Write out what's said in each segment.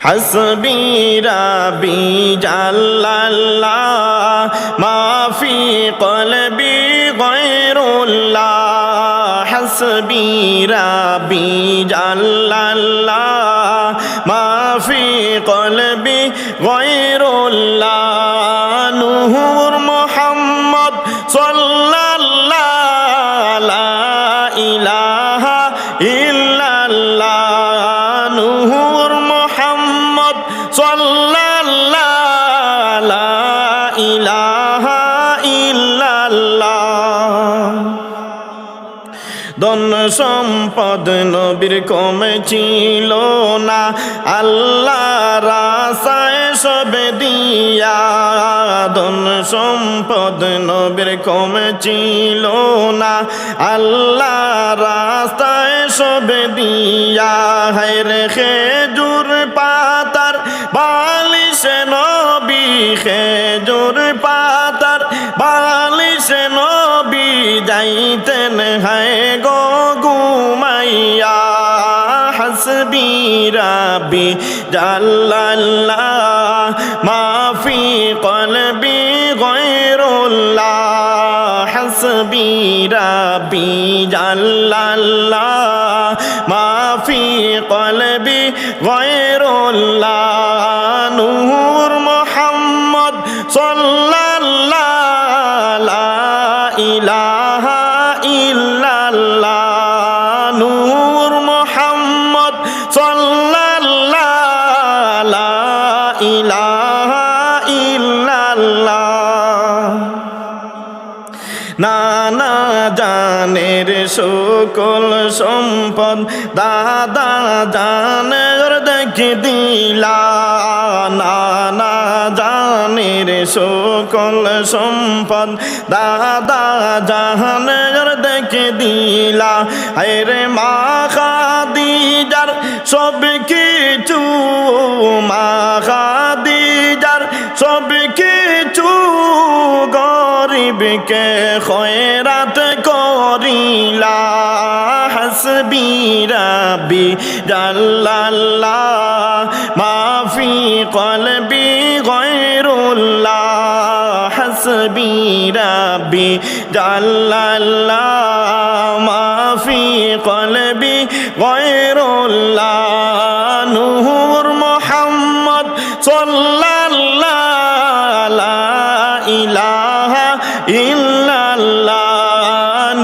হাসবি রাব্বি জাল্লাল্লাহ মা ফি কলবি গায়রুল্লাহ হাসবি রাব্বি জাল্লাল্লাহ মা ফি কলবি গায়রুল্লাহ নূর মুহাম্মদ সাল্লাল্লাহু লা ইলাহা ইল্লাল্লাহ নূর মুহাম্মদ সাল্লাল্লাহু লা ইলাহা ইল্লাল্লাহ ধন সম্পদ নবীর কমে ছিল না আল্লাহ রাস্তায় সব দিয়া ধন সম্পদ নবীর কমে ছিল না আল্লাহ রাস্তায় সব দিয়া হায়রে খেজুর পাতার বালিশ নবী খেজুর পাতার বালিশ নবী যাইতেন হায় গো ঘুমাইয়া হাসবি রাব্বি জাল্লাল্লাহ মা ফি কলবি গায়রুল্লাহ হাসবি রাব্বি জাল্লাল্লাহ মা ফি কলবি গায়রুল্লাহ নূর মুহাম্মদ সাল্লাল্লাহু লা ইলাহা ইল্লাল্লাহ নূর মুহাম্মদ সাল্লাল্লাহু লা ইলাহা ইল্লাল্লাহ নানা জানের সকল সম্পদ দাদা জানের দেখে দিলা নানা জানের সকল সম্পদ দাদা জানের দেখে দিলা হায়রে মা খাদিজার সব কিছু মা খাদিজার সব কিছু গরিবকে খয়রাত করিলা হাসবি রাব্বি জাল্লাল্লাহ মা ফি কলবি গায়রুল্লাহ হাসবি রাব্বি জাল্লাল্লাহ মা ফি কলবি গায়রুল্লাহ নূর মুহাম্মদ সাল্লাল্লাহু লা ইলাহা ইল্লাল্লাহ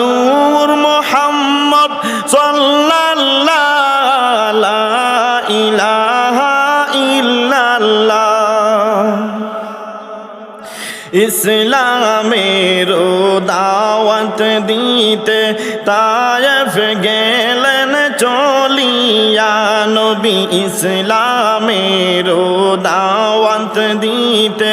নূর মুহাম্মদ সাল্লাল্লাহু লা ইলাহা ইল্লাল্লাহ ইসলামের দাওয়াত দিতে তায়েফ গেলেন চলিয়া নবী ইসলামের দাওয়াত দিতে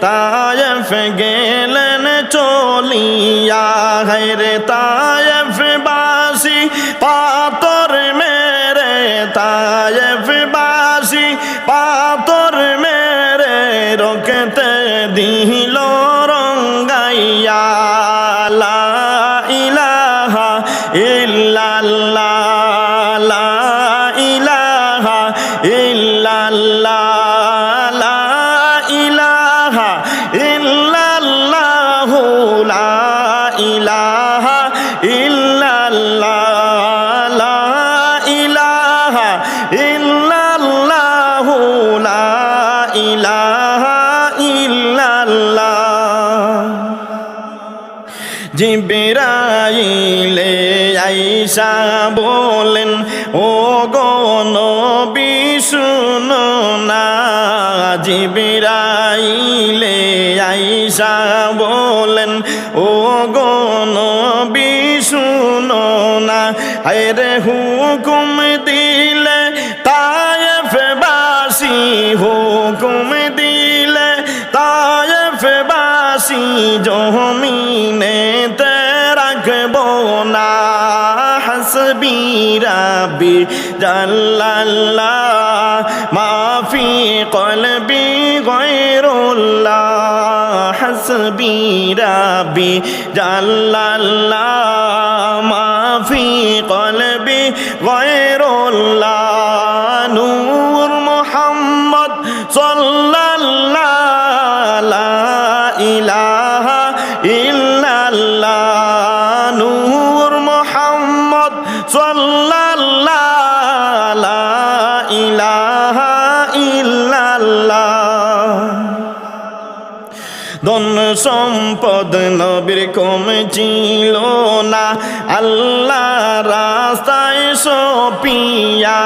তায়েফ গেলেন চলিয়া হায়রে তায়েফ বাসী পাথর মেরে তায়েফ বাসী পাথর মেরে রোকতে দিল রঙ্গাইয়া লা ইলাহা ইল্লাল্লাহ লা ইলাহা ইল্লাল্লাহ লা ইলাহা ইল্লাল্লাহ লা ইলাহা ইল্লাল্লাহ লা ইলাহা ইল্লাল্লাহ লা ইলাহা ইল্লাল্লাহ জিবরাইলে আইসা বলেন ও গো নবী শুনো না জিবরাইলে আইসা বলেন ও গো নবী শুনো না হায়রে হুকুম দিলে তায়েফ বাসী হুকুম দিলে তায়েফ বাসী জমিনে তে রাখবো না হাসবি রাব্বি জাল্লাল্লাহ মা ফি কলবি গায়রুল্লাহ হাসবি রাব্বি জাল্লাল্লাহ মা ফি কলবি গায়রুল্লাহ নূর মুহাম্মদ মুহাম্মদ সাল্লাল্লাহু লা ইলাহা ইল্লাল্লাহ নূর মুহাম্মদ সাল্লাল্লাহু লা ইলাহা ইল্লাল্লাহ ধন সম্পদ নবীর কম ছিল না আল্লাহ রাস্তায় সপিয়া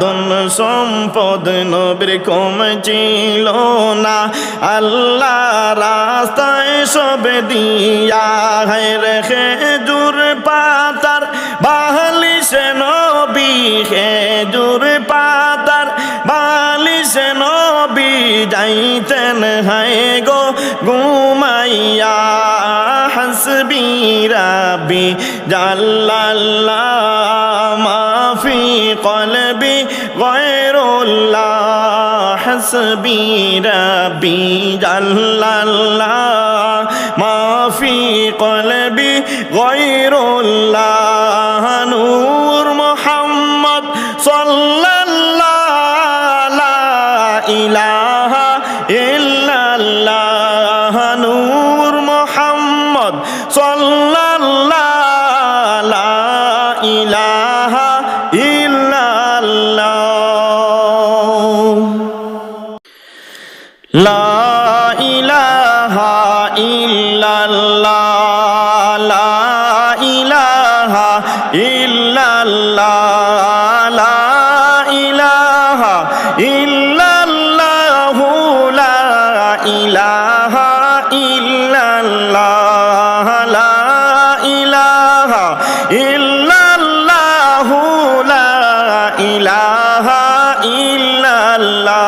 ধন সম্পদ নবীর কম ছিল না আল্লাহ রাস্তায় সব দিয়া রে খেজুর পাতার বালিশ নবী খেজুর পাতার বালিশ নবী যাইতেন হায় গো ঘুমাইয়া হাসবি রাব্বি জাল্লাল্লাহ মাফি কলবি গায়রুল্লাহ হাসবি রাব্বি জাল্লাল্লাহ মাফি কলবি গায়রুল্লাহ নূর মুহাম্মদ সাল্লাল্লাহু লা ইলাহা ইল্লাল্লাহ নূর মুহাম্মদ সাল্লাল্লাহু লা ইলাহা ইল্লাল্লাহ লা ইলাহা ইল্লাল্লাহ লা ইলাহা ইল্লাল্লাহ লা ইলাহা ইল্লাল্লাহ লা ইলাহা ইল্লাল্লাহ লা ইলাহা ইল্লাল্লাহ লা ইলাহা ইল্লাল্লাহ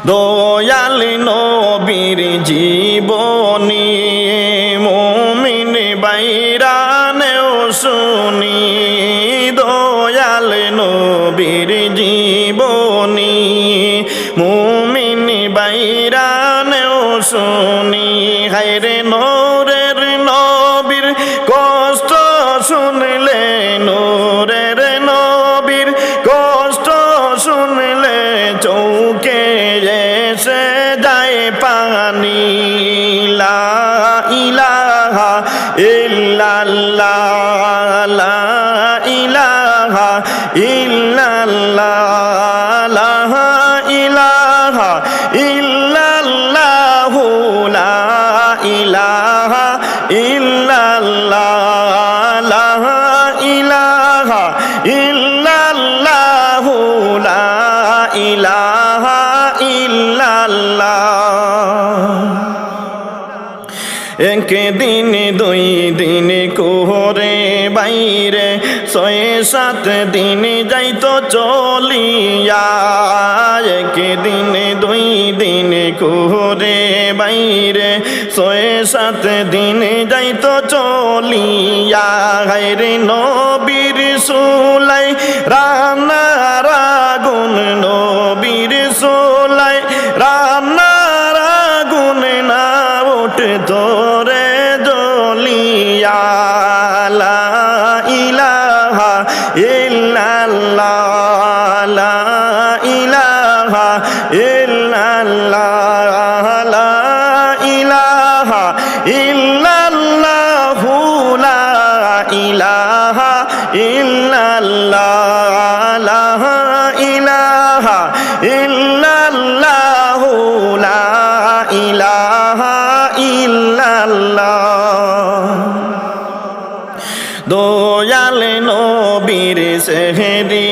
দয়াল নবীর জীবনী মুমিন বাইরানেও শুনি দয়াল নবীর জীবনী মুমিন বাইরানেও শুনি হায়রে নূরের নবীর কষ্ট শুনলে নূরের নবীর কষ্ট শুনলে চৌকে এসে যায় পানি লা ইলাহা ইল্লাল্লাহ লা ইলাহা ইল্লাল্লাহ লা ইলাহা ইল্লাল্লাহ লা ইলাহা ইল্লাল্লাহ লা ইলাহা ইল্লাল্লাহ লা ইলাহা ইল্লাল্লাহ একদিন দুই দিন কোহরে বাইরে ৬-৭ দিন যাইতো চলিয়া একদিন দুই দিন কোহরে বাইরে ৬-৭ দিন যাইতো চলিয়া হায়রে নবীর সুলাই রান্নার আগুন নবীর সুলাই রান্নার আগুন না তোরে জ্বলিয়া লা ইলাহা ইল্লাল্লাহ লা ইলাহা ইল্লাল্লাহ লা ইলাহা ইল্লাল্লাহ লা ইলাহা ইল্লাল্লাহ লা ইলাহা ইল্লাল্লাহ লা ইলাহা ইল্লাল্লাহ দয়াল নবীর সেহরি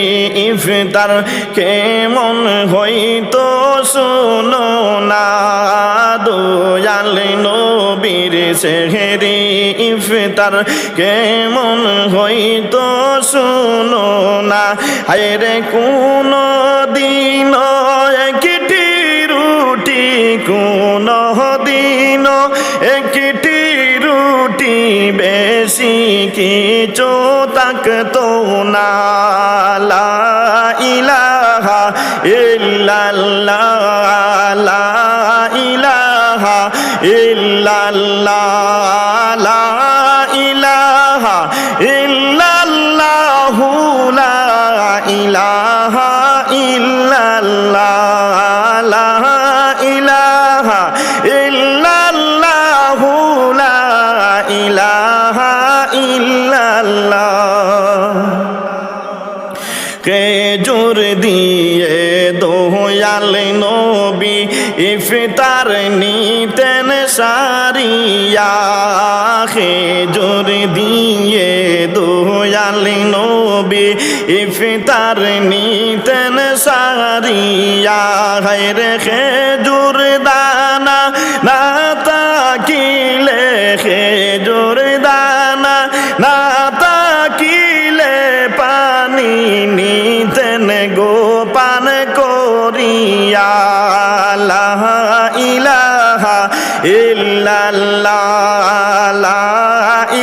ইফতার কেমন হইতো শুনো না দয়াল নবীর সেহরি ইফতার কেমন হইতো শুনো না হায়রে কোন দিন একটি রুটি কোন দিন একটি রুটি বেশি কিছু থাকতো না লা ইলাহা ইল্লাল্লাহ লা ইলাহা ইল্লাল্লাহ লা ইলাহা ইল্লাল্লাহ লা ইলাহা খেজুর দিয়ে দয়াল নবী ইফতার নিতেন সারিয়া খেজুর দিয়ে দয়াল নবী ইফতার নিতেন সারিয়া হায়রে খেজুর দানা না তাকিলে খেজুর দানা না তাকিলে পানি নিতেন গোপান করিয়া লা ইলাহা ইল্লাল্লাহ লা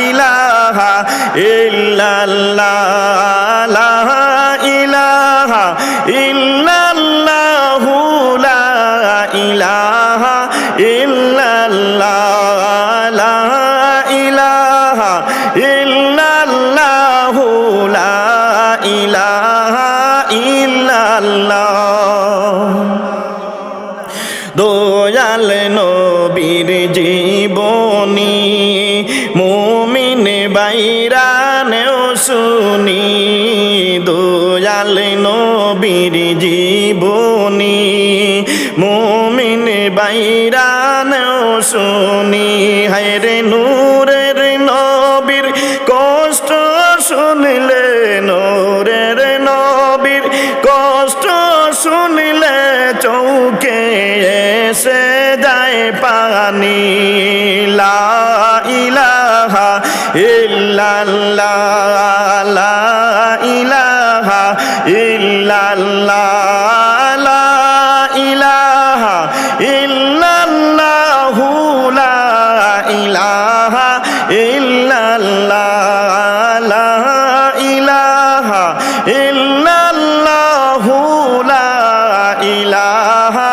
ইলাহা ইল্লাল্লাহ লা ইলাহা ইল্লাল্লাহ লা ইলাহা ইল্লাল্লাহ লা ইলাহা ইল্লাল্লাহ লা ইলাহা ইল্লাল্লাহ দয়াল নবীর জীবনী মুমিন বাইরানেও শুনি দয়াল নবীর জীবনী মুমিন বাইরানেও শুনি হায়রে নূরের নবীর কষ্ট শুনলে নূরের নবীর কষ্ট শুনলে চৌকে এসে যায় পানি লা ইলাহা ইল্লাল্লাহ লা ইলাহা ইল্লাল্লাহ লা ইলাহা ইল্লাল্লাহ লা ইলাহা ইল্লাল্লাহ লা ইলাহা ইল্লাল্লাহ লা ইলাহা